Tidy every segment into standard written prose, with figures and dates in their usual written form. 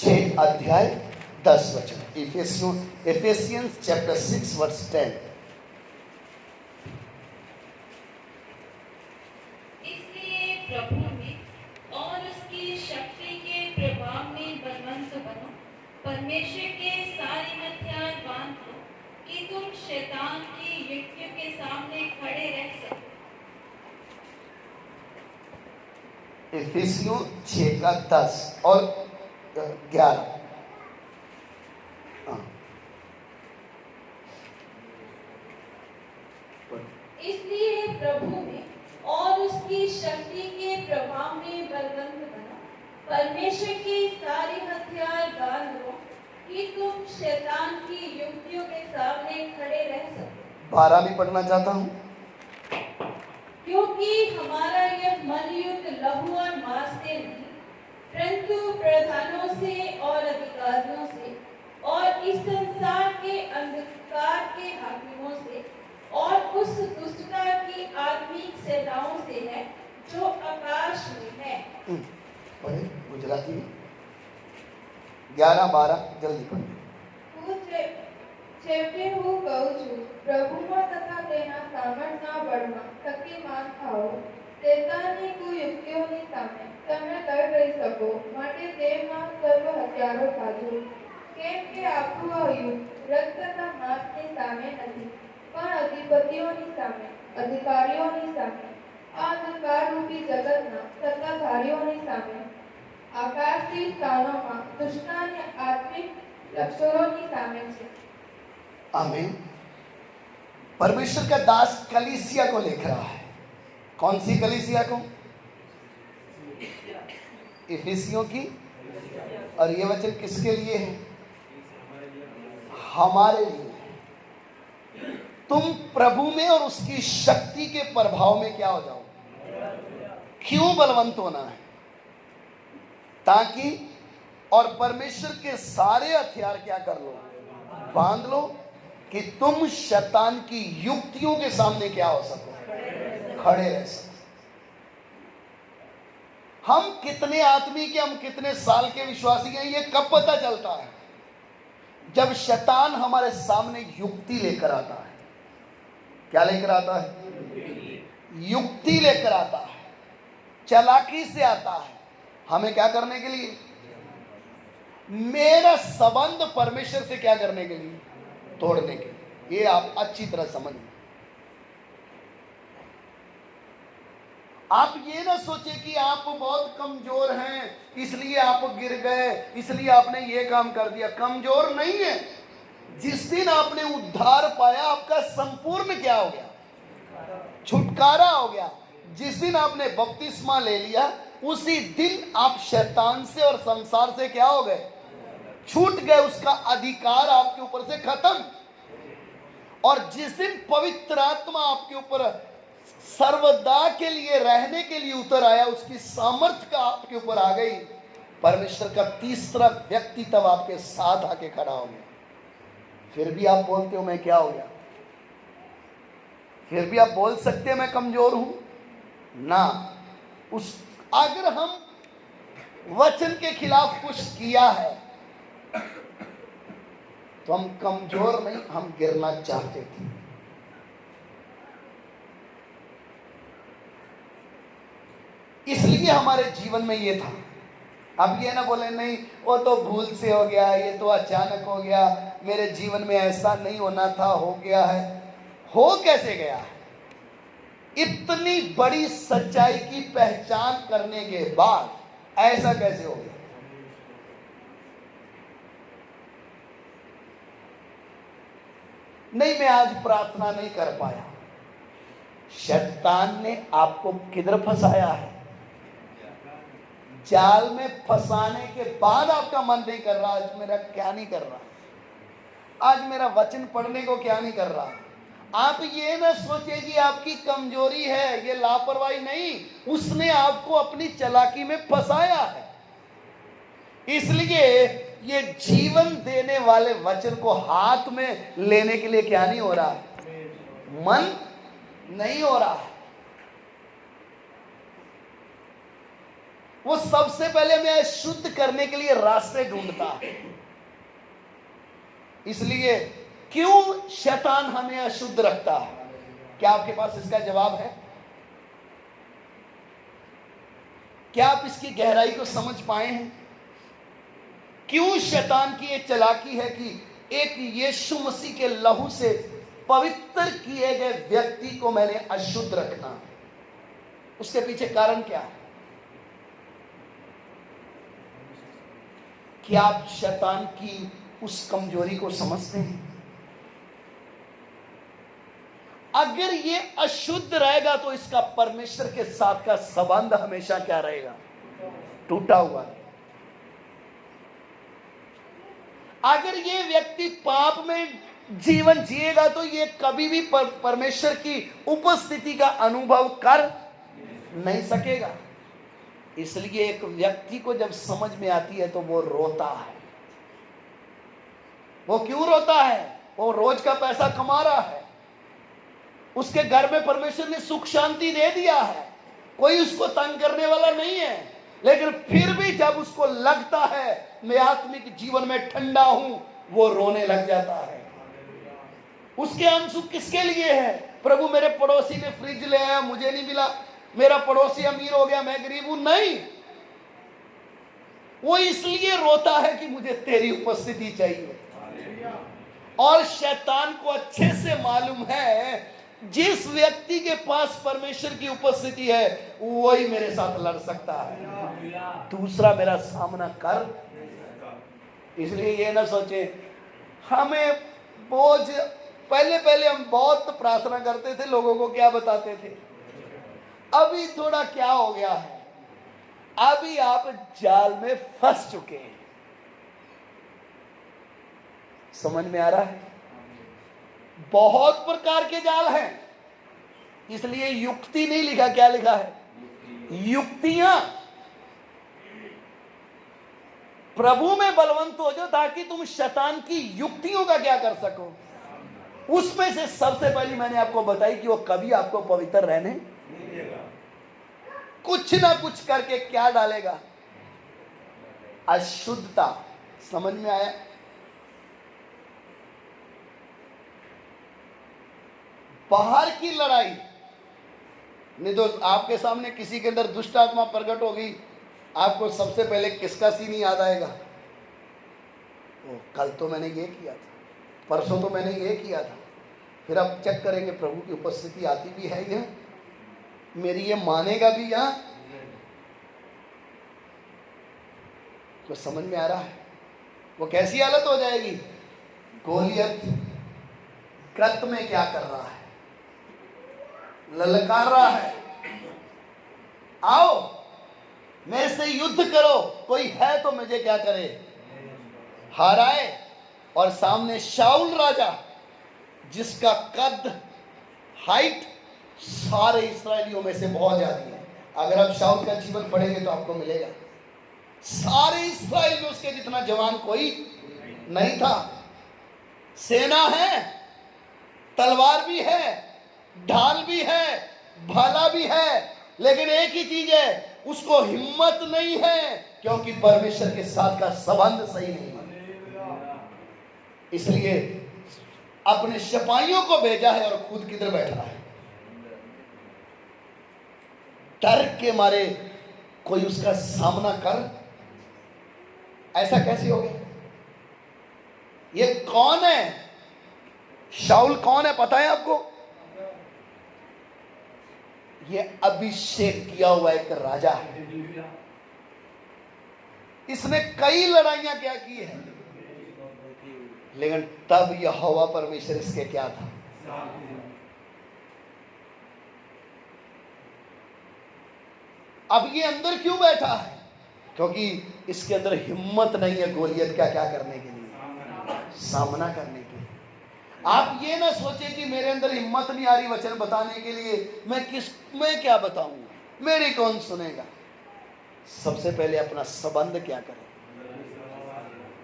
6:10 Ephesians chapter 6 verse 10। इसलिए प्रभु में और उसकी शक्ति के प्रभाव में बलवंत बनो, परमेश्वर के सारे हथियार बांध लो कि तुम शैतान की युक्तियों के सामने खड़े रह सको। इफिसियों 6:10 और 11। इसलिए प्रभु में और उसकी शक्ति के प्रभाव में बलवंत बनो, परमेश्वर के सारे हथियार बांध लो कि तुम शैतान की युक्तियों के सामने खड़े रह सको। 12 भी पढ़ना चाहता हूँ। क्योंकि हमारा यह मलयुद्ध लहू और मांस से नहीं, परंतु प्रधानों से और अधिकारियों से और इस संसार के अंधकार के हाकिमों से और उस दुष्टता की आत्मिक सेनाओं से है जो आकाश में है। पढ़े गुजराती में 11-12 जल्दी पढ़े। છેવટે હું કહું છું, પ્રભુમાં તથા તેના સામર્થના બળમાં શક્તિમાન થાઓ, શૈતાનની કુયુક્તિઓની સામે તમે લડ રહી શકો, માટે દેહમાં સર્વ હથિયારો સાજો, કેમ કે આપણું આ યુદ્ધ રક્ત તથા માંસની સામે નથી, પણ અધિપતિઓની સામે, અધિકારીઓની સામે, આ અંધકારરૂપી જગતના સત્તાધારીઓની સામે, આકાશી સ્થાનોમાં દુષ્ટતાની આત્મિક લશ્કરોની સામે છે। आमीन। परमेश्वर का दास कलीसिया को लिख रहा है। कौन सी कलीसिया को? इफिसियों की। और ये वचन किसके लिए है? हमारे लिए। तुम प्रभु में और उसकी शक्ति के प्रभाव में क्या हो जाओ? क्यों बलवंत होना है? ताकि और परमेश्वर के सारे हथियार क्या कर लो? बांध लो कि तुम शैतान की युक्तियों के सामने क्या हो सको? खड़े रह सको। हम कितने आदमी के, हम कितने साल के विश्वासी हैं, ये कब पता चलता है? जब शैतान हमारे सामने युक्ति लेकर आता है। क्या लेकर आता है? युक्ति लेकर आता है, चालाकी से आता है। हमें क्या करने के लिए? मेरा संबंध परमेश्वर से क्या करने के लिए? तोड़ने के लिए। ये आप अच्छी तरह समझ। आप ये ना सोचे कि आप बहुत कमजोर हैं इसलिए आप गिर गए, इसलिए आपने ये काम कर दिया। कमजोर नहीं है। जिस दिन आपने उद्धार पाया, आपका संपूर्ण क्या हो गया? छुटकारा हो गया। जिस दिन आपने बपतिस्मा ले लिया, उसी दिन आप शैतान से और संसार से क्या हो गए? छूट गए। उसका अधिकार आपके ऊपर से खत्म। और जिस दिन पवित्र आत्मा आपके ऊपर सर्वदा के लिए रहने के लिए उतर आया, उसकी सामर्थ्य का आपके ऊपर आ गई, परमेश्वर का तीसरा व्यक्ति तब आपके साथ आके खड़ा हो गया। फिर भी आप बोलते हो मैं क्या हो गया? फिर भी आप बोल सकते हैं मैं कमजोर हूं ना। उस अगर हम वचन के खिलाफ कुछ किया है तो हम कमजोर नहीं, हम गिरना चाहते थे। इसलिए हमारे जीवन में ये था। अब ये ना बोले नहीं वो तो भूल से हो गया, ये तो अचानक हो गया, मेरे जीवन में ऐसा नहीं होना था, हो गया है। हो कैसे गया है? इतनी बड़ी सच्चाई की पहचान करने के बाद ऐसा कैसे हो गया? नहीं, मैं आज प्रार्थना नहीं कर पाया। शैतान ने आपको किधर फंसाया है? जाल में फंसाने के बाद आपका मन नहीं कर रहा, आज मेरा क्या नहीं कर रहा, आज मेरा वचन पढ़ने को क्या नहीं कर रहा। आप ये ना सोचे कि आपकी कमजोरी है, ये लापरवाही नहीं, उसने आपको अपनी चालाकी में फंसाया है। इसलिए ये जीवन देने वाले वचन को हाथ में लेने के लिए क्या नहीं हो रहा, मन नहीं हो रहा है। वो सबसे पहले हमें शुद्ध करने के लिए रास्ते ढूंढता है। इसलिए क्यों शैतान हमें अशुद्ध रखता है? क्या आपके पास इसका जवाब है? क्या आप इसकी गहराई को समझ पाए हैं? क्यों शैतान की ये चालाकी है कि एक यीशु मसीह के लहू से पवित्र किए गए व्यक्ति को मैंने अशुद्ध रखना? उसके पीछे कारण क्या है? क्या आप शैतान की उस कमजोरी को समझते हैं? अगर ये अशुद्ध रहेगा तो इसका परमेश्वर के साथ का संबंध हमेशा क्या रहेगा? टूटा हुआ। अगर ये व्यक्ति पाप में जीवन जिएगा तो ये कभी भी परमेश्वर की उपस्थिति का अनुभव कर नहीं सकेगा। इसलिए एक व्यक्ति को जब समझ में आती है तो वो रोता है। वो क्यों रोता है? वो रोज का पैसा कमा रहा है, उसके घर में परमेश्वर ने सुख शांति दे दिया है, कोई उसको तंग करने वाला नहीं है, लेकिन फिर भी जब उसको लगता है मैं आत्मिक जीवन में ठंडा हूं, वो रोने लग जाता है। उसके आंसू किसके लिए है? प्रभु मेरे पड़ोसी ने फ्रिज ले आया, मुझे नहीं मिला, मेरा पड़ोसी अमीर हो गया, मैं गरीब हूं। नहीं, वो इसलिए रोता है कि मुझे तेरी उपस्थिति चाहिए। और शैतान को अच्छे से मालूम है जिस व्यक्ति के पास परमेश्वर की उपस्थिति है वही मेरे साथ लड़ सकता है, दूसरा मेरा सामना कर। इसलिए ये ना सोचे हमें बोझ। पहले हम बहुत प्रार्थना करते थे, लोगों को क्या बताते थे? अभी थोड़ा क्या हो गया है, अभी आप जाल में फंस चुके हैं। समझ में आ रहा है? बहुत प्रकार के जाल हैं, इसलिए युक्ति नहीं लिखा। क्या लिखा है? युक्तियां। प्रभु में बलवंत हो जाओ ताकि तुम शैतान की युक्तियों का क्या कर सको। उसमें से सबसे पहली मैंने आपको बताई कि वो कभी आपको पवित्र रहने कुछ ना कुछ करके क्या डालेगा? अशुद्धता। समझ में आया? बाहर की लड़ाई नहीं तो आपके सामने किसी के अंदर दुष्ट आत्मा प्रकट हो गई, आपको सबसे पहले किसका सीन याद आएगा? ओ, कल तो मैंने ये किया था, परसों तो मैंने ये किया था। फिर आप चेक करेंगे प्रभु की उपस्थिति आती भी है यहाँ, मेरी ये मानेगा भी यहाँ। तो समझ में आ रहा है वो कैसी हालत हो जाएगी? गोलियत कृत में क्या कर रहा है? ललकार रहा है, आओ मेरे से युद्ध करो, कोई है तो मुझे क्या करे? हराए। और सामने शाऊल राजा जिसका कद हाइट सारे इस्राएलियों में से बहुत ज्यादा है। अगर आप शाऊल का जीवन पढ़ेंगे तो आपको मिलेगा सारे इस्राएल में उसके जितना जवान कोई नहीं था। सेना है, तलवार भी है, ढाल भी है, भाला भी है, लेकिन एक ही चीज है, उसको हिम्मत नहीं है क्योंकि परमेश्वर के साथ का संबंध सही नहीं है। इसलिए अपने सिपाहियों को भेजा है और खुद किधर बैठा है? डर के मारे कोई उसका सामना कर। ऐसा कैसे हो गया? ये कौन है? शाऊल कौन है पता है आपको? ये अभिषेक किया हुआ एक राजा है। इसने कई लड़ाइयां क्या की है, लेकिन तब यहोवा परमेश्वर इसके क्या था? अब ये अंदर क्यों बैठा है? क्योंकि इसके अंदर हिम्मत नहीं है गोलियत का क्या करने के लिए? सामना करने के लिए। आप ये ना सोचे कि मेरे अंदर हिम्मत नहीं आ रही वचन बताने के लिए, मैं क्या बताऊंगा, मेरी कौन सुनेगा? सबसे पहले अपना संबंध क्या करें?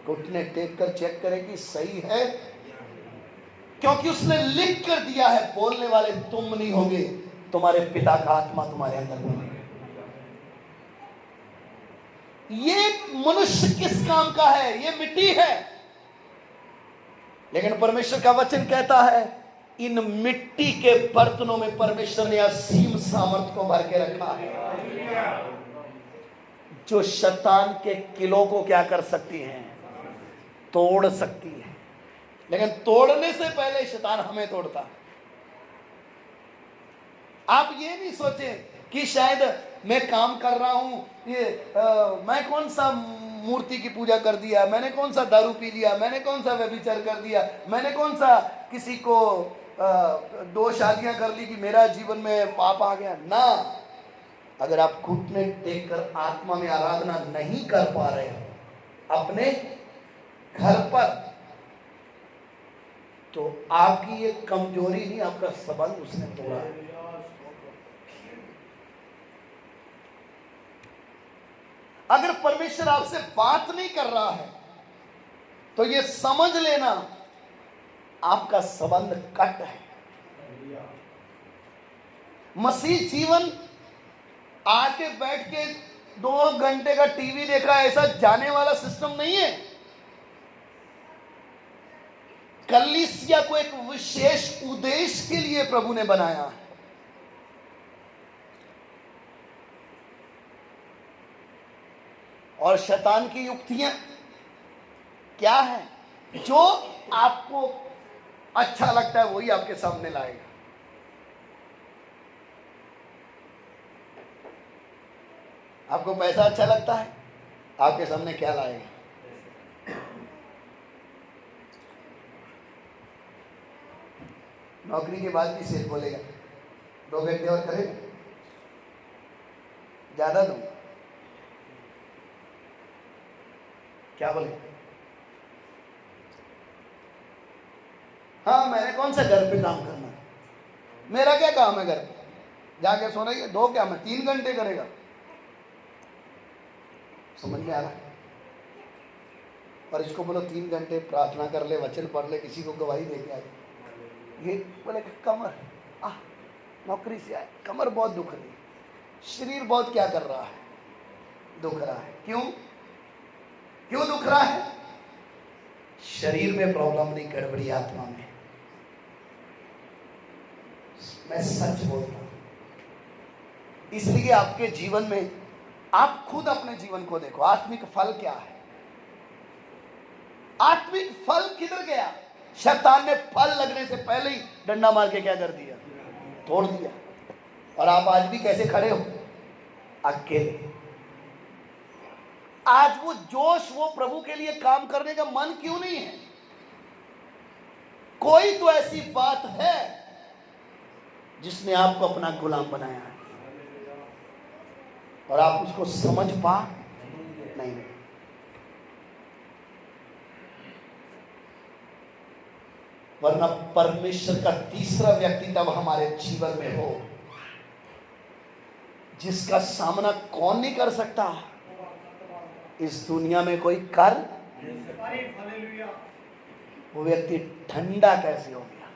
घुटने टेक कर चेक करें कि सही है, क्योंकि उसने लिख कर दिया है बोलने वाले तुम नहीं होंगे, तुम्हारे पिता का आत्मा तुम्हारे अंदर बोलेगा। ये मनुष्य किस काम का है, ये मिट्टी है। लेकिन परमेश्वर का वचन कहता है इन मिट्टी के बर्तनों में परमेश्वर ने असीम सामर्थ को भर के रखा है, जो शैतान के किलों को क्या कर सकती हैं, तोड़ सकती है। लेकिन तोड़ने से पहले शैतान हमें तोड़ता है। आप ये नहीं सोचें कि शायद मैं काम कर रहा हूं, मैं कौन सा मूर्ति की पूजा कर दिया, मैंने कौन सा दारू पी लिया, मैंने कौन सा व्यभिचार कर दिया, मैंने कौन सा किसी को 2 शादियां कर ली कि मेरा जीवन में पाप आ गया ना। अगर आप घुटने टेक कर आत्मा में आराधना नहीं कर पा रहे हो अपने घर पर, तो आपकी ये कमजोरी नहीं, आपका संबंध उसने तोड़ा है। अगर परमेश्वर आपसे बात नहीं कर रहा है तो ये समझ लेना आपका संबंध कट है। मसीह जीवन आके बैठ के 2 घंटे का टीवी देखा, ऐसा जाने वाला सिस्टम नहीं है। कलीसिया को एक विशेष उद्देश्य के लिए प्रभु ने बनाया है। और शैतान की युक्तियां क्या है, जो आपको अच्छा लगता है वही आपके सामने लाएगा। आपको पैसा अच्छा लगता है, आपके सामने क्या लाएगा? नौकरी के बाद भी सेठ बोलेगा 2 घंटे और करें, ज्यादा दूं, क्या बोले? हाँ, मैंने कौन सा घर पे काम करना है, मेरा क्या काम है घर पे, जाके सो रही है 2 क्या, मैं 3 घंटे करेगा। समझ में आ रहा है? और इसको बोलो 3 घंटे प्रार्थना कर ले, वचन पढ़ ले, किसी को गवाही दे के आए, ये बोले कमर नौकरी से आए, कमर बहुत दुख रही, शरीर बहुत क्या कर रहा है, दुख रहा है। क्यों दुख रहा है? शरीर में प्रॉब्लम नहीं, गड़बड़ी आत्मा में। मैं सच बोलता हूं। इसलिए आपके जीवन में आप खुद अपने जीवन को देखो, आत्मिक फल क्या है? आत्मिक फल किधर गया? शैतान ने फल लगने से पहले ही डंडा मार के क्या कर दिया, तोड़ दिया। और आप आज भी कैसे खड़े हो? अकेले। आज वो जोश, वो प्रभु के लिए काम करने का मन क्यों नहीं है? कोई तो ऐसी बात है जिसने आपको अपना गुलाम बनाया है और आप उसको समझ पा नहीं रहे। वरना परमेश्वर का तीसरा व्यक्ति तब हमारे जीवन में हो जिसका सामना कौन नहीं कर सकता, इस दुनिया में कोई कर, वो व्यक्ति ठंडा कैसे हो गया?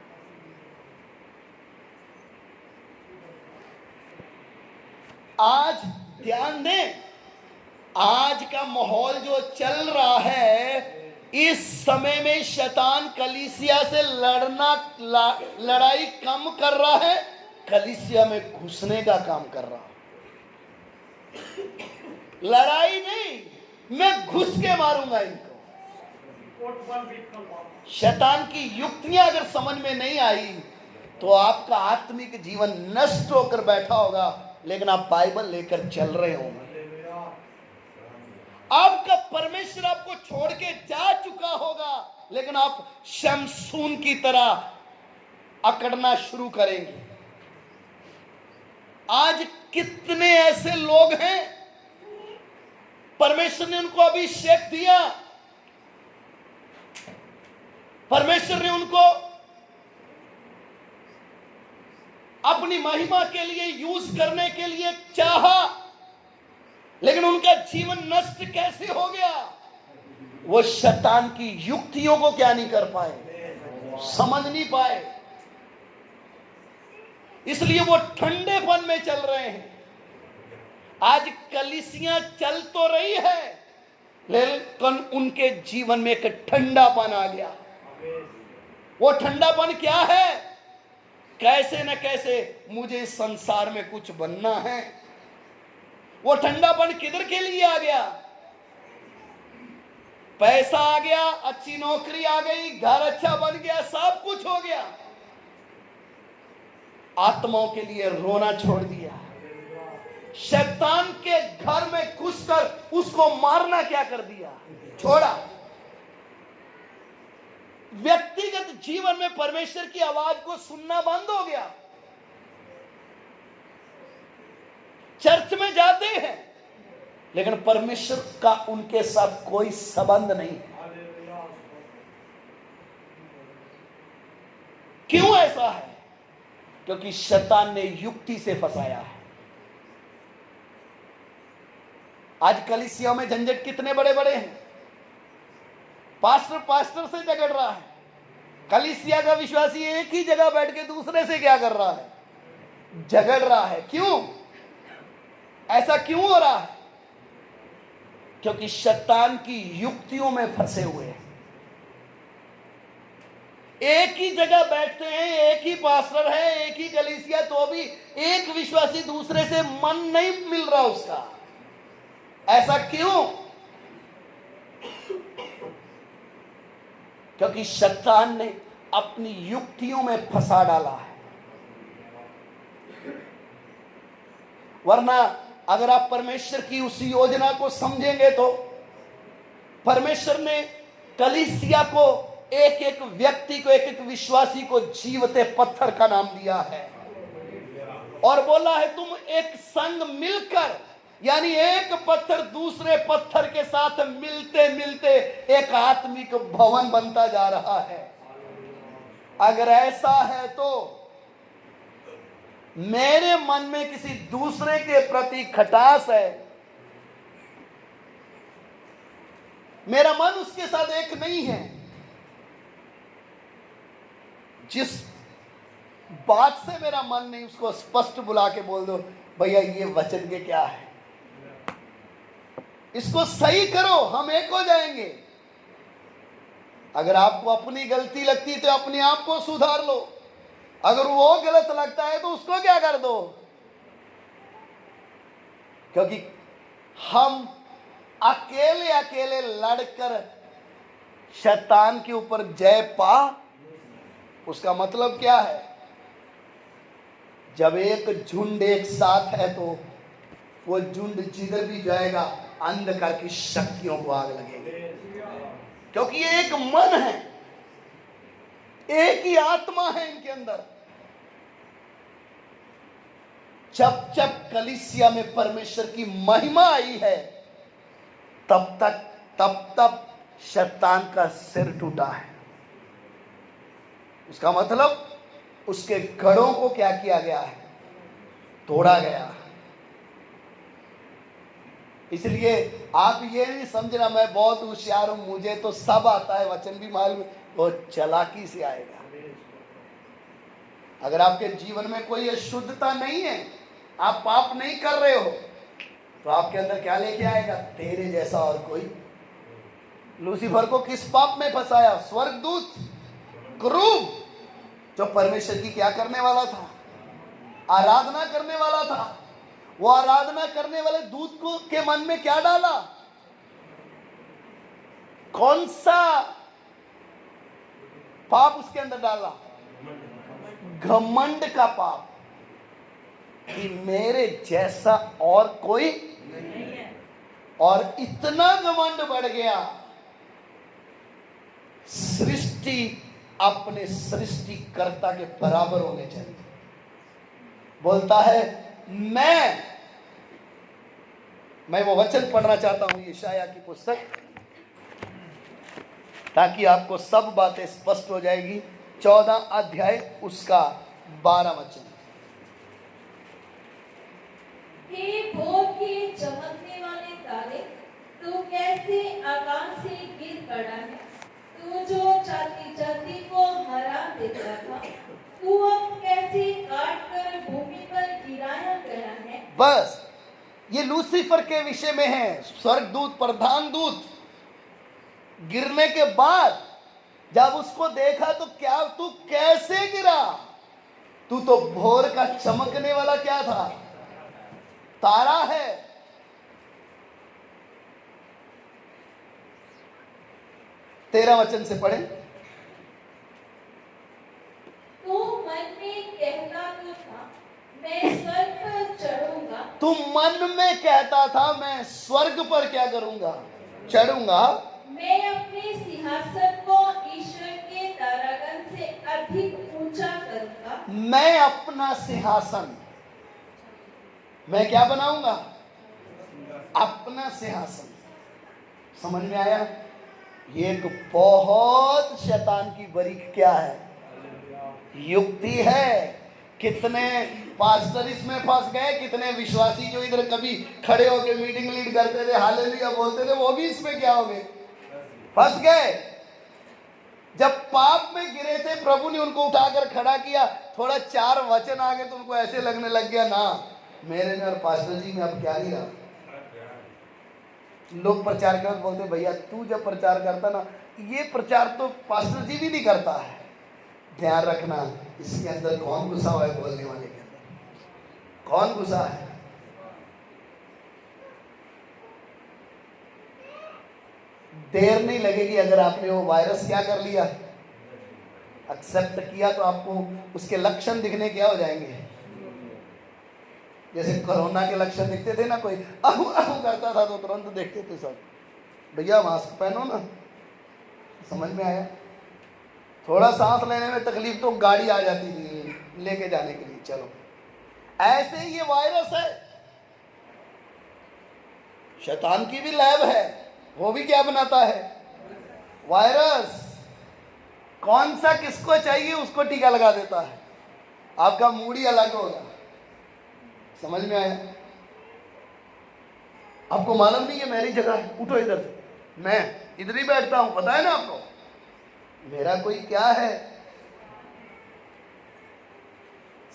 आज ध्यान दें, आज का माहौल जो चल रहा है, इस समय में शैतान कलीसिया से लड़ाई कम कर रहा है, कलीसिया में घुसने का काम कर रहा है। लड़ाई नहीं, मैं घुस के मारूंगा इनको। शैतान की युक्तियां अगर समझ में नहीं आई तो आपका आत्मिक जीवन नष्ट होकर बैठा होगा, लेकिन आप बाइबल लेकर चल रहे होंगे। आपका परमेश्वर आपको छोड़ के जा चुका होगा, लेकिन आप शमसून की तरह अकड़ना शुरू करेंगे। आज कितने ऐसे लोग हैं, परमेश्वर ने उनको अभिषेक दिया, परमेश्वर ने उनको अपनी महिमा के लिए यूज करने के लिए चाहा, लेकिन उनका जीवन नष्ट कैसे हो गया? वो शैतान की युक्तियों को क्या नहीं कर पाए, समझ नहीं पाए, इसलिए वो ठंडेपन में चल रहे हैं। आज कलीसियां चल तो रही है, लेकिन उनके जीवन में एक ठंडापन आ गया। वो ठंडापन क्या है? कैसे न कैसे मुझे इस संसार में कुछ बनना है। वो ठंडापन किधर के लिए आ गया? पैसा आ गया, अच्छी नौकरी आ गई, घर अच्छा बन गया, सब कुछ हो गया, आत्माओं के लिए रोना छोड़ दिया। शैतान के घर में घुसकर उसको मारना क्या कर दिया? छोड़ा। व्यक्तिगत जीवन में परमेश्वर की आवाज को सुनना बंद हो गया। चर्च में जाते हैं, लेकिन परमेश्वर का उनके साथ कोई संबंध नहीं है। क्यों ऐसा है? क्योंकि शैतान ने युक्ति से फंसाया है। आज कलीसिया में झंझट कितने बड़े बड़े हैं। पास्टर से झगड़ रहा है। कलीसिया का विश्वासी एक ही जगह बैठ के दूसरे से क्या कर रहा है? झगड़ रहा है। क्यों? ऐसा क्यों हो रहा है? क्योंकि शैतान की युक्तियों में फंसे हुए हैं। एक ही जगह बैठते हैं, एक ही पास्टर है, एक ही कलीसिया, तो भी एक विश्वासी दूसरे से मन नहीं मिल रहा उसका। ऐसा क्यों? क्योंकि शैतान ने अपनी युक्तियों में फंसा डाला है। वरना अगर आप परमेश्वर की उस योजना को समझेंगे तो परमेश्वर ने कलीसिया को, एक एक व्यक्ति को, एक एक विश्वासी को जीवते पत्थर का नाम दिया है और बोला है तुम एक संग मिलकर, यानी एक पत्थर दूसरे पत्थर के साथ मिलते मिलते एक आत्मिक भवन बनता जा रहा है। अगर ऐसा है तो मेरे मन में किसी दूसरे के प्रति खटास है, मेरा मन उसके साथ एक नहीं है। जिस बात से मेरा मन नहीं, उसको स्पष्ट बुला के बोल दो, भैया ये वचन के क्या है, इसको सही करो, हम एक हो जाएंगे। अगर आपको अपनी गलती लगती है तो अपने आप को सुधार लो। अगर वो गलत लगता है तो उसको क्या कर दो। क्योंकि हम अकेले अकेले लड़कर शैतान के ऊपर जय पा, उसका मतलब क्या है? जब एक झुंड एक साथ है तो वो झुंड जिधर भी जाएगा अंधकार की शक्तियों को आग लगेगी। क्योंकि ये एक मन है, एक ही आत्मा है इनके अंदर। जब जब कलीसिया में परमेश्वर की महिमा आई है, तब शैतान का सिर टूटा है। उसका मतलब उसके गढ़ों को क्या किया गया है? तोड़ा गया। इसलिए आप ये नहीं समझना मैं बहुत होशियार हूं, मुझे तो सब आता है, वचन भी मालूम, वो चालाकी से आएगा। अगर आपके जीवन में कोई अशुद्धता नहीं है, आप पाप नहीं कर रहे हो, तो आपके अंदर क्या लेके आएगा? तेरे जैसा और कोई। लूसीफर को किस पाप में फंसाया? स्वर्गदूत क्रूब, जो परमेश्वर की क्या करने वाला था? आराधना करने वाला था। वो आराधना करने वाले दूत को के मन में क्या डाला? कौन सा पाप उसके अंदर डाला? घमंड का पाप, कि मेरे जैसा और कोई नहीं है। और इतना घमंड बढ़ गया, सृष्टि अपने सृष्टिकर्ता के बराबर होने चाहिए। बोलता है मैं वो वचन पढ़ना चाहता हूं, यशायाह की पुस्तक, ताकि आपको सब बातें स्पष्ट हो जाएगी। 14 अध्याय उसका 12 वचन। हे भोर के चमकने वाले तारे, तू कैसे आकाश से गिर पड़ा है। तू जो जाति जाति को हरा देता था, तू अब कैसे काट कर भूमि पर गिराया गया है। बस ये लूसीफर के विषय में है। स्वर्गदूत, प्रधान दूत गिरने के बाद जब उसको देखा तो क्या, तू कैसे गिरा? तू तो भोर का चमकने वाला क्या था, तारा है। तेरह वचन से पढ़े। तू मन में कहता तो था मैं स्वर्ग पर चढ़ूंगा। तू मन में कहता था मैं स्वर्ग पर क्या करूंगा, चढ़ूंगा। मैं अपने सिंहासन को ईश्वर के तारागण से अधिक ऊंचा करूंगा। मैं अपना सिंहासन, मैं क्या बनाऊंगा, अपना सिंहासन। समझ में आया? ये एक बहुत शैतान की बरीक क्या है, युक्ति है। कितने पास्टर इसमें फंस गए, कितने विश्वासी जो इधर कभी खड़े होकर मीटिंग लीड करते थे, हालेलुया बोलते थे, वो भी इसमें क्या हो गए, फंस गए। जब पाप में गिरे थे, प्रभु ने उनको उठाकर खड़ा किया, थोड़ा चार वचन आ गए तो उनको ऐसे लगने लग गया ना, मेरे में और पास्टर जी में अब क्या नहीं रहा। लोग प्रचार कर बोलते, भैया तू जब प्रचार करता ना, ये प्रचार तो पास्टर जी भी नहीं करता है। ध्यान रखना, इसके अंदर कौन घुसा हुआ है, बोलने वाले के अंदर कौन घुसा है। देर नहीं लगेगी, अगर आपने वो वायरस क्या कर लिया, एक्सेप्ट किया, तो आपको उसके लक्षण दिखने क्या हो जाएंगे। जैसे कोरोना के लक्षण दिखते थे ना, कोई आहू आहू करता था तो तुरंत देखते थे सब, भैया मास्क पहनो ना। समझ में आया? थोड़ा सांस लेने में तकलीफ तो गाड़ी आ जाती थी लेके जाने के लिए, चलो। ऐसे ही ये वायरस है, शैतान की भी लैब है, वो भी क्या बनाता है, वायरस। कौन सा किसको चाहिए उसको टीका लगा देता है, आपका मूड ही अलग होगा। समझ में आया? आपको मालूम नहीं है मेरी जगह है, उठो इधर से, मैं इधर ही बैठता हूं, पता है ना आपको मेरा कोई क्या है।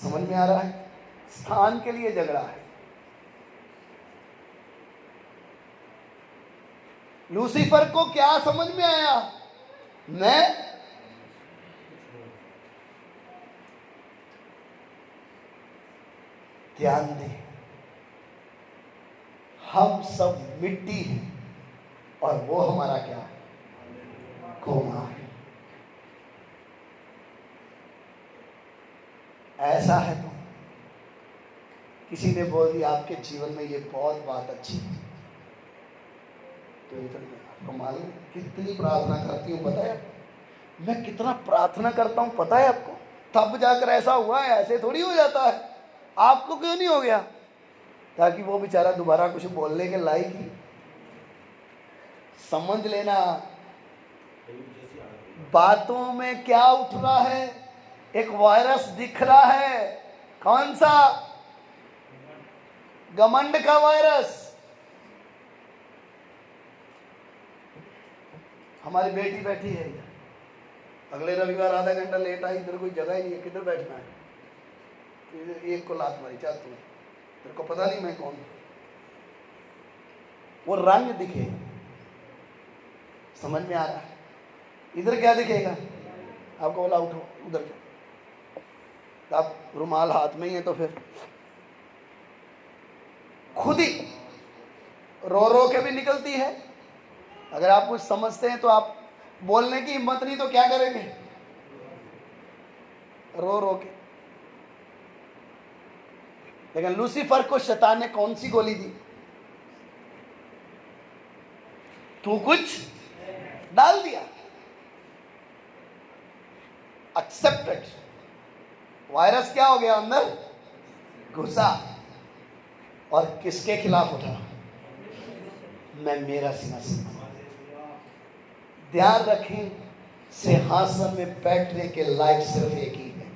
समझ में आ रहा है? स्थान के लिए झगड़ा है। लूसीफर को क्या समझ में आया, मैं ध्यान दे, हम सब मिट्टी हैं और वो हमारा क्या है, कोना है। ऐसा है तो किसी ने बोल दिया आपके जीवन में ये बहुत बात अच्छी है, तो इधर आपको मालूम कितनी प्रार्थना करती हूँ, पता है मैं कितना प्रार्थना करता हूँ, पता है आपको, तब जाकर ऐसा हुआ है, ऐसे थोड़ी हो जाता है। आपको क्यों नहीं हो गया? ताकि वो बेचारा दोबारा कुछ बोलने के लायक ही। समझ लेना, बातों में क्या उठ रहा है, एक वायरस दिख रहा है। कौन सा? घमंड का वायरस। हमारी बेटी बैठी है इधर, अगले रविवार आधा घंटा लेट आई, इधर कोई जगह ही नहीं है, किधर बैठना है। एक को लात मारी, चाह तू, तेरे को पता नहीं मैं कौन हूं। वो रंग दिखे, समझ में आ रहा है? इधर क्या दिखेगा आपको, बोला उठो उधर जाओ, तो आप रुमाल हाथ में ही है तो फिर खुद ही रो रो के भी निकलती है। अगर आप कुछ समझते हैं तो आप बोलने की हिम्मत नहीं तो क्या करेंगे, रो रो के। लेकिन लूसीफर को शैतान ने कौन सी गोली दी, तू कुछ डाल दिया, एक्सेप्टेड। वायरस क्या हो गया, अंदर घुसा और किसके खिलाफ उठा, मैं मेरा सिंहासन। ध्यान रखें, सिंहासन में बैठने के लायक सिर्फ एक ही है,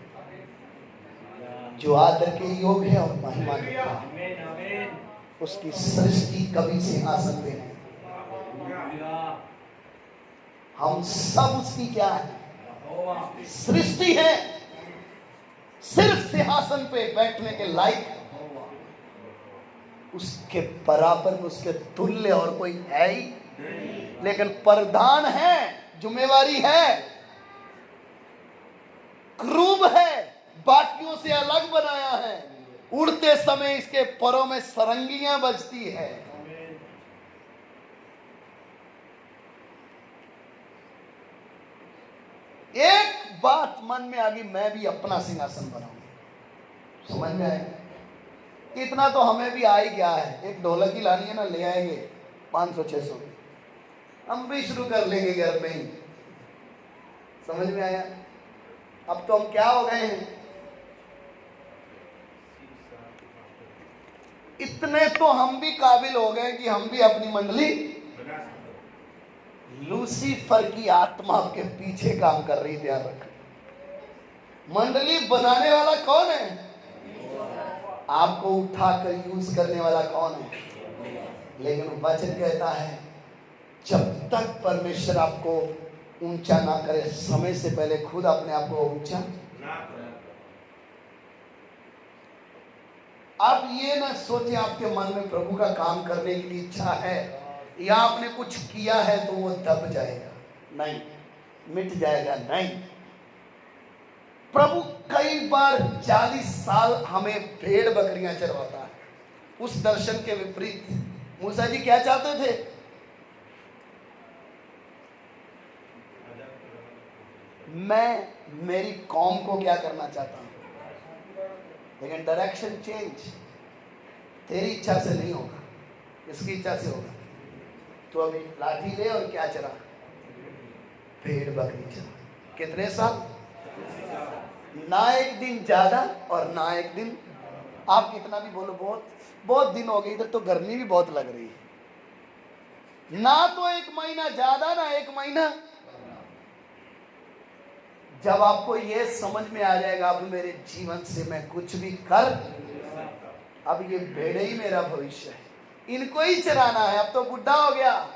जो आदर के योग है और महिमा के है। उसकी सृष्टि कभी सिंहासन पे नहीं, हम सब उसकी क्या है, सृष्टि है। सिर्फ सिंहासन पे बैठने के लायक उसके बराबर में, उसके तुल्य और कोई है ही। लेकिन प्रधान है, जिम्मेवारी है, क्रूब है, बाकियों से अलग बनाया है। उड़ते समय इसके परों में सरंगियां बजती है। एक बात मन में आ गई, मैं भी अपना सिंहासन बनाऊंगा। समझ में आएगा? इतना तो हमें भी आ ही गया है। एक ढोलक ही लानी है ना, ले आएंगे 500-600 की, हम भी शुरू कर लेंगे घर में ही। समझ में आया? अब तो हम क्या हो गए हैं, इतने तो हम भी काबिल हो गए कि हम भी अपनी मंडली, लूसीफर की आत्मा आपके पीछे काम कर रही, ध्यान रखें। मंडली बनाने वाला कौन है? आपको उठाकर यूज करने वाला कौन है? लेकिन वचन कहता है जब तक परमेश्वर आपको ऊंचा ना करे, समय से पहले खुद अपने आप को ऊंचा। आप ये ना सोचे आपके मन में प्रभु का काम करने की इच्छा है या आपने कुछ किया है तो वो दब जाएगा, नहीं, मिट जाएगा, नहीं। प्रभु कई बार 40 साल हमें भेड़ बकरियां चरवाता है। उस दर्शन के विपरीत मूसा जी क्या चाहते थे? मैं मेरी कौम को क्या करना चाहता हूं, लेकिन डायरेक्शन चेंज। तेरी इच्छा से नहीं होगा, किसकी इच्छा से होगा? तो अभी लाठी ले और क्या चरा? भेड़ बकरी चरा। कितने साल? ना एक दिन ज्यादा और ना एक दिन। आप कितना भी बोलो, बहुत बहुत दिन हो गए, इधर तो गर्मी भी बहुत लग रही है। ना तो 1 महीना ज्यादा, ना 1 महीना। जब आपको ये समझ में आ जाएगा अब मेरे जीवन से मैं कुछ भी कर, अब ये भेड़े ही मेरा भविष्य है, इनको ही चराना है। अब तो बुढ़ा हो गया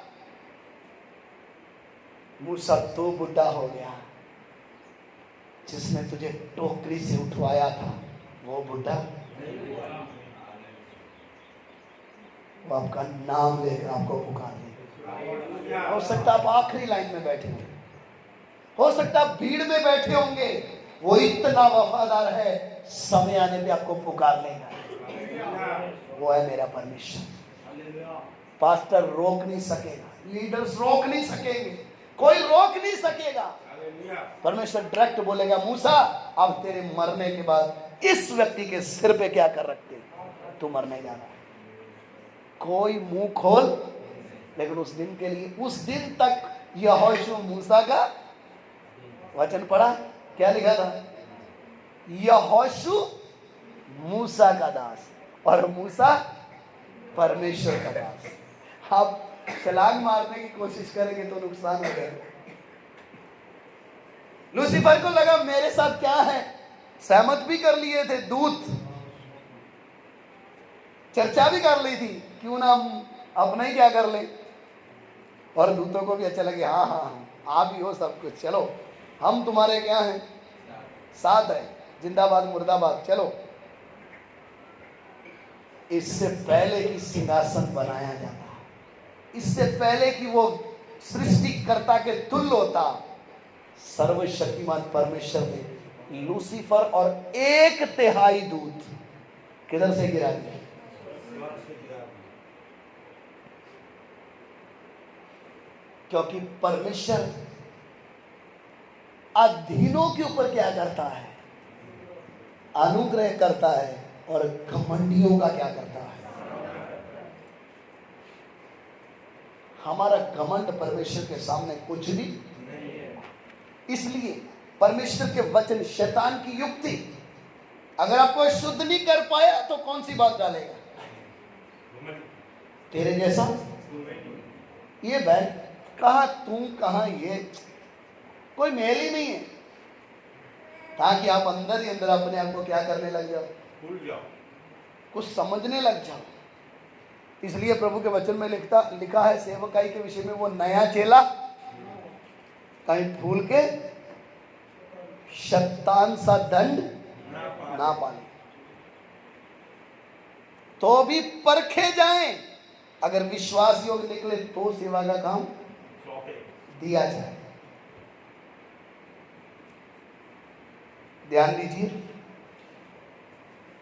मूसा, तो बुढ़ा हो गया। जिसने तुझे टोकरी से उठवाया था वो बुढ़ा, वो आपका नाम लेकर आपको पुकार लेगा। हो सकता आप आखिरी लाइन में बैठे होंगे, हो सकता आप भीड़ में बैठे होंगे, वो इतना वफादार है, समय आने पे आपको पुकार लेगा। वो है मेरा परमेश्वर। पास्टर रोक नहीं सकेगा, लीडर्स रोक नहीं सकेंगे, कोई रोक नहीं सकेगा। परमेश्वर डायरेक्ट बोलेगा मूसा अब तेरे मरने के बाद इस व्यक्ति के सिर पे क्या कर रखते, तू मरने जा रहा है। कोई मुंह खोल, लेकिन उस दिन के लिए, उस दिन तक यहोशू मूसा का वचन पढ़ा, क्या लिखा था? यहोशू मूसा का दास और मूसा परमेश्वर का दास। आप छलांग मारने की कोशिश करेंगे तो नुकसान हो जाएगा। लूसीफर को लगा मेरे साथ क्या है, सहमत भी कर लिए थे, दूत चर्चा भी कर ली थी, क्यों ना हम अपना ही क्या कर ले। और दूतों को भी अच्छा लगे, हाँ हाँ आप ही हो सब कुछ, चलो हम तुम्हारे क्या हैं, साथ है, जिंदाबाद मुर्दाबाद, चलो। इससे पहले कि सिंहासन बनाया जाता, इससे पहले कि वो सृष्टिकर्ता के तुल्य होता, सर्वशक्तिमान परमेश्वर ने लूसीफर और 1/3 दूत किधर से गिरा दिया? क्योंकि परमेश्वर अधीनों के ऊपर क्या करता है? अनुग्रह करता है, और घमंडियों का क्या करता है? हमारा घमंड परमेश्वर के सामने कुछ भी। इसलिए परमेश्वर के वचन शैतान की युक्ति, अगर आपको शुद्ध नहीं कर पाया तो कौन सी बात डालेगा? तेरे जैसा ये बहन कहा, तू कहा, ये कोई मेल ही नहीं है, ताकि आप अंदर ही अंदर अपने आप को क्या करने लग जाओ, कुछ समझने लग जाओ। इसलिए प्रभु के वचन में लिखा है सेवकाई के विषय में, वो नया चेला कहीं भूल के शैतान सा दंड ना पाले। तो भी परखे जाएं, अगर विश्वास योग्य निकले तो सेवा का काम दिया जाए। ध्यान दीजिए,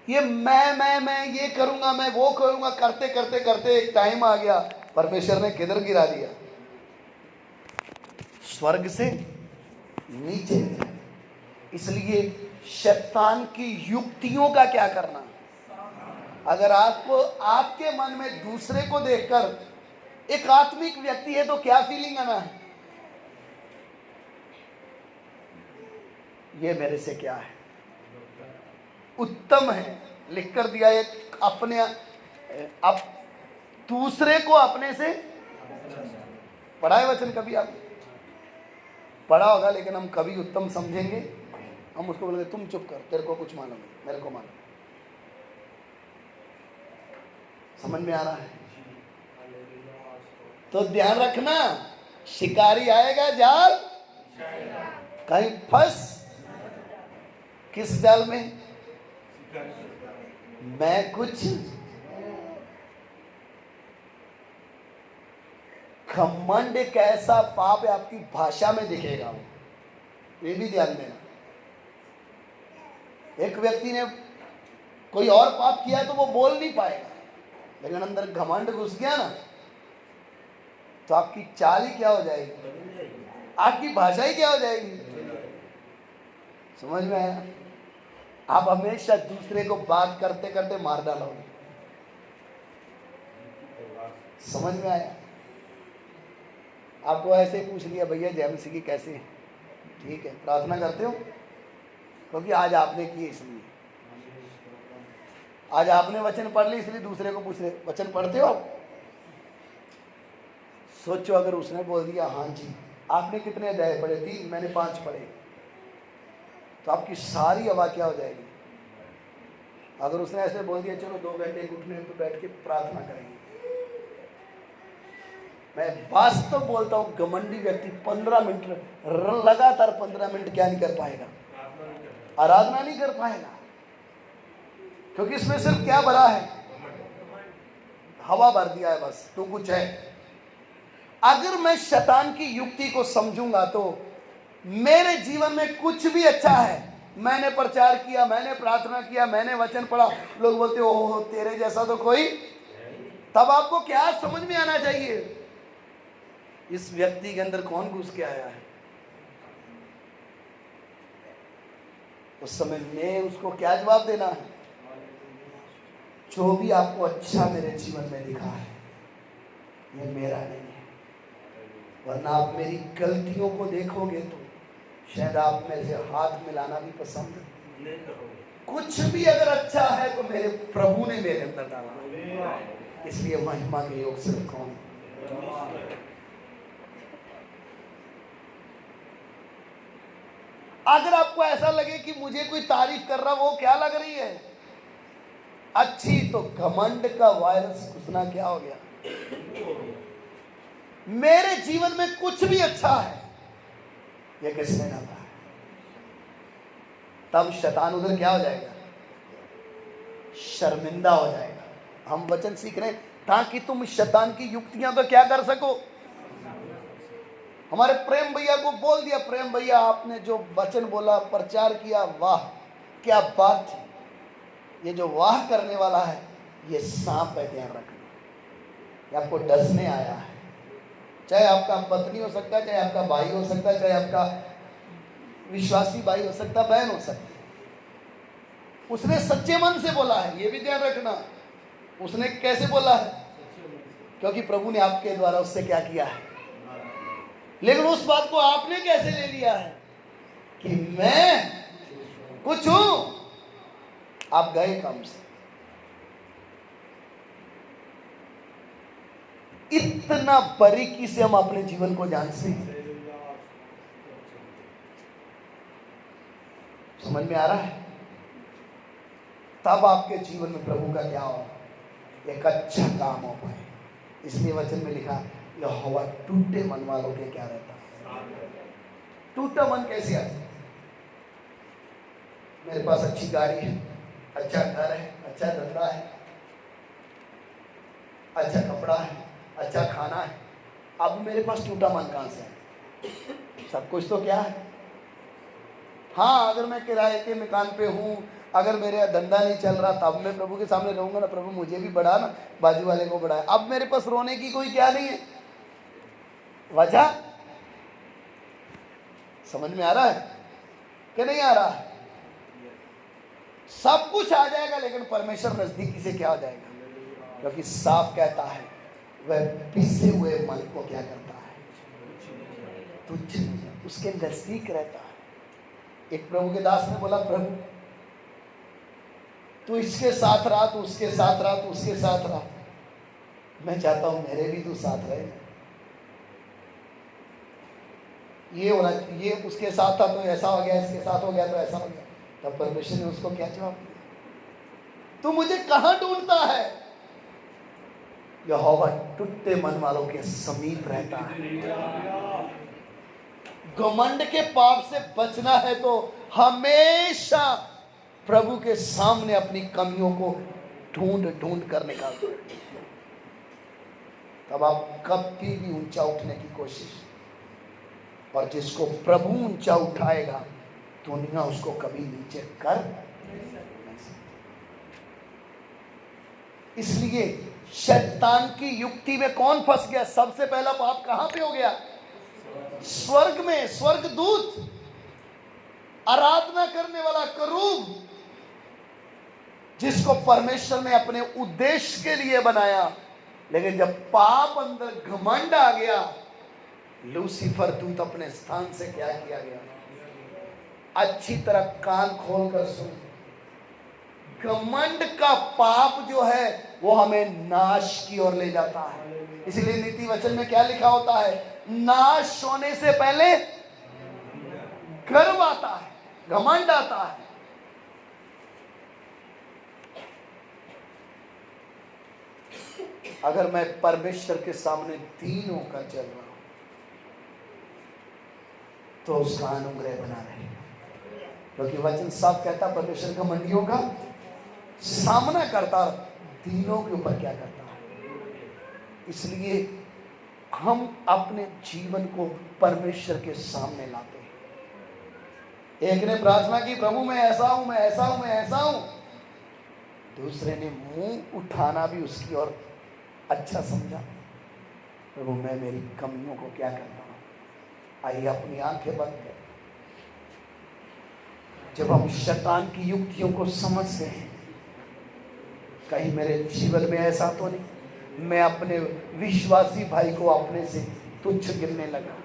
ये मैं ये करूंगा, मैं वो करूंगा, करते करते करते एक टाइम आ गया, परमेश्वर ने किधर गिरा दिया? स्वर्ग से नीचे। इसलिए शैतान की युक्तियों का क्या करना? अगर आपको आपके मन में दूसरे को देखकर एक आत्मिक व्यक्ति है तो क्या फीलिंग आना है? ये मेरे से क्या है? उत्तम है, लिख कर दिया एक अपने अब दूसरे को अपने से। पढ़ा है वचन कभी? आप पढ़ा होगा, लेकिन हम कभी उत्तम समझेंगे, हम उसको बोलेंगे तुम चुप कर, तेरे को कुछ मालूम है, मेरे को मालूम। समझ में आ रहा है? तो ध्यान रखना, शिकारी आएगा, जाल कहीं फंस। किस जाल में? मैं कुछ घमंड एक ऐसा पाप है, आपकी भाषा में दिखेगा, ये भी ध्यान देना। एक व्यक्ति ने कोई और पाप किया तो वो बोल नहीं पाएगा, लेकिन अंदर घमंड घुस गया ना, तो आपकी चाल ही क्या हो जाएगी? आपकी भाषा ही क्या हो जाएगी? समझ में आया? आप हमेशा दूसरे को बात करते करते मार डालोगे। समझ में आया? आपको ऐसे ही पूछ लिया, भैया जय मसीह की कैसे हैं? ठीक है, प्रार्थना करते हो? क्योंकि आज आपने की, इसलिए आज आपने वचन पढ़ ली, इसलिए दूसरे को पूछ रहे वचन पढ़ते हो आप? सोचो, अगर उसने बोल दिया हाँ जी, आपने कितने अध्याय पढ़े? 3, मैंने 5 पढ़े, तो आपकी सारी हवा क्या हो जाएगी? अगर उसने ऐसे बोल दिया चलो 2 घंटे घुटने पे बैठ के प्रार्थना करेंगे, मैं वास्तव बोलता हूं, घमंडी व्यक्ति 15 मिनट लगातार 15 मिनट क्या नहीं कर पाएगा? आराधना नहीं कर पाएगा। क्योंकि इसमें सिर्फ क्या भरा है? हवा भर दिया है बस, तो कुछ है। अगर मैं शैतान की युक्ति को समझूंगा तो मेरे जीवन में कुछ भी अच्छा है, मैंने प्रचार किया, मैंने प्रार्थना किया, मैंने वचन पढ़ा, लोग बोलते ओहो तेरे जैसा तो कोई, तब आपको क्या समझ में आना चाहिए? इस व्यक्ति के अंदर कौन घुस के आया है? उस समय में उसको क्या जवाब देना है? जो भी आपको अच्छा मेरे जीवन में दिखा है, ये मेरा नहीं है। वरना आप मेरी गलतियों को देखोगे तो शायद आप मेरे से हाथ मिलाना भी पसंद नहीं करोगे। कुछ भी अगर अच्छा है तो मेरे प्रभु ने मेरे अंदर डाला, इसलिए महिमा के योग सिर्फ कौन? अगर आपको ऐसा लगे कि मुझे कोई तारीफ कर रहा, वो क्या लग रही है? अच्छी, तो घमंड का वायरस घुसना क्या हो गया? मेरे जीवन में कुछ भी अच्छा है, ये किसने डाला है? तब शैतान उधर क्या हो जाएगा? शर्मिंदा हो जाएगा। हम वचन सीख रहे हैं ताकि तुम शैतान की युक्तियां तो क्या कर सको? हमारे प्रेम भैया को बोल दिया, प्रेम भैया आपने जो वचन बोला, प्रचार किया, वाह क्या बात थी। ये जो वाह करने वाला है, ये सांप है, ध्यान रखना। ये आपको डसने आया है। चाहे आपका पत्नी हो सकता है, चाहे आपका भाई हो सकता है, चाहे आपका विश्वासी भाई हो सकता है, बहन हो सकती है। उसने सच्चे मन से बोला है, ये भी ध्यान रखना। उसने कैसे बोला है? क्योंकि प्रभु ने आपके द्वारा उससे क्या किया है। लेकिन उस बात को आपने कैसे ले लिया है कि मैं कुछ हूं? आप गए काम से। इतना बारीकी से हम अपने जीवन को जानते हैं। समझ में आ रहा है? तब आपके जीवन में प्रभु का क्या हो? एक अच्छा काम हो पाए। इसलिए वचन में लिखा, यहोवा टूटे मन वालों के क्या रहता? टूटा मन कैसे आता? मेरे पास अच्छी गाड़ी है, अच्छा घर है, अच्छा धंधा है, अच्छा कपड़ा है, अच्छा खाना है। अब मेरे पास टूटा मन कहाँ से है? सब कुछ तो क्या है? हाँ, अगर मैं किराए के मकान पे हूँ, अगर मेरा धंधा नहीं चल रहा, तब मैं प्रभु के सामने रहूंगा ना, प्रभु मुझे भी बढ़ा ना, बाजू वाले को बढ़ाए। अब मेरे पास रोने की कोई क्या नहीं है, वजह समझ में आ रहा है कि नहीं आ रहा है? सब कुछ आ जाएगा, लेकिन परमेश्वर नजदीकी से क्या हो जाएगा? क्योंकि साफ कहता है, वह पिसे हुए मन को क्या करता है? तुच्छ, उसके नजदीक रहता है। एक प्रभु के दास ने बोला, प्रभु तू इसके साथ रहा, तू उसके साथ रहा, तू उसके साथ रहा, मैं चाहता हूं मेरे भी तू साथ रहे। ये होना, ये उसके साथ था तो ऐसा हो गया, इसके साथ हो गया तो ऐसा हो गया। तब परमेश्वर ने उसको क्या जवाब दिया? तू मुझे कहां ढूंढता है? यहोवा टूटे मन वालों के समीप रहता है। घमंड के पाप से बचना है तो हमेशा प्रभु के सामने अपनी कमियों को ढूंढ ढूंढ कर निकालते हैं। तब आप कभी भी ऊंचा उठने की कोशिश, और जिसको प्रभु ऊंचा उठाएगा दुनिया उसको कभी नीचे कर नहीं सकती। इसलिए शैतान की युक्ति में कौन फंस गया? सबसे पहला पाप कहां पे हो गया? स्वर्ग में। स्वर्गदूत, आराधना करने वाला करूब, जिसको परमेश्वर ने अपने उद्देश्य के लिए बनाया, लेकिन जब पाप अंदर घमंड आ गया, लूसीफर दूत अपने स्थान से क्या किया गया? अच्छी तरह कान खोलकर सुन, घमंड का पाप जो है वो हमें नाश की ओर ले जाता है। इसलिए नीति वचन में क्या लिखा होता है? नाश होने से पहले गर्व आता है, घमंड आता है। अगर मैं परमेश्वर के सामने दीन होकर चल रहा हूं तो उसका अनुग्रह बना रहेगा, क्योंकि वचन साफ कहता परमेश्वर घमंडियों का सामना करता, दीनों के ऊपर क्या करता है। इसलिए हम अपने जीवन को परमेश्वर के सामने लाते हैं। एक ने प्रार्थना की, प्रभु मैं ऐसा हूं, मैं ऐसा हूं, मैं ऐसा हूं। दूसरे ने मुंह उठाना भी उसकी ओर अच्छा समझा, प्रभु मैं मेरी कमियों को क्या करता हूं। आइए अपनी आंखें बंद करें। जब हम शैतान की युक्तियों को समझते हैं, कहीं मेरे जीवन में ऐसा तो नहीं मैं अपने विश्वासी भाई को अपने से तुच्छ गिनने लगा,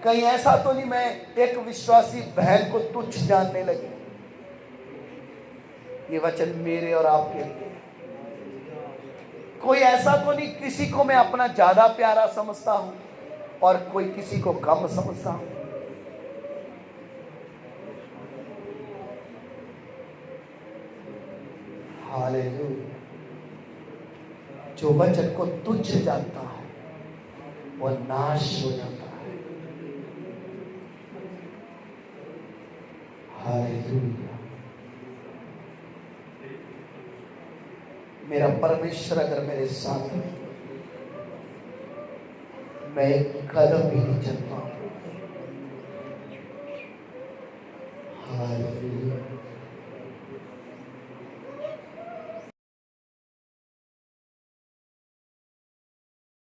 कहीं ऐसा तो नहीं मैं एक विश्वासी बहन को तुच्छ जानने लगी। ये वचन मेरे और आपके लिए। कोई ऐसा तो नहीं किसी को मैं अपना ज्यादा प्यारा समझता हूं और कोई किसी को कम समझता हूं। हालेलुया। जो वचन को तुच्छ जानता है वो नाश हो जाता है। हालेलुया। मेरा परमेश्वर अगर मेरे साथ है, मैं एक कदम भी नहीं चल पाऊंगा।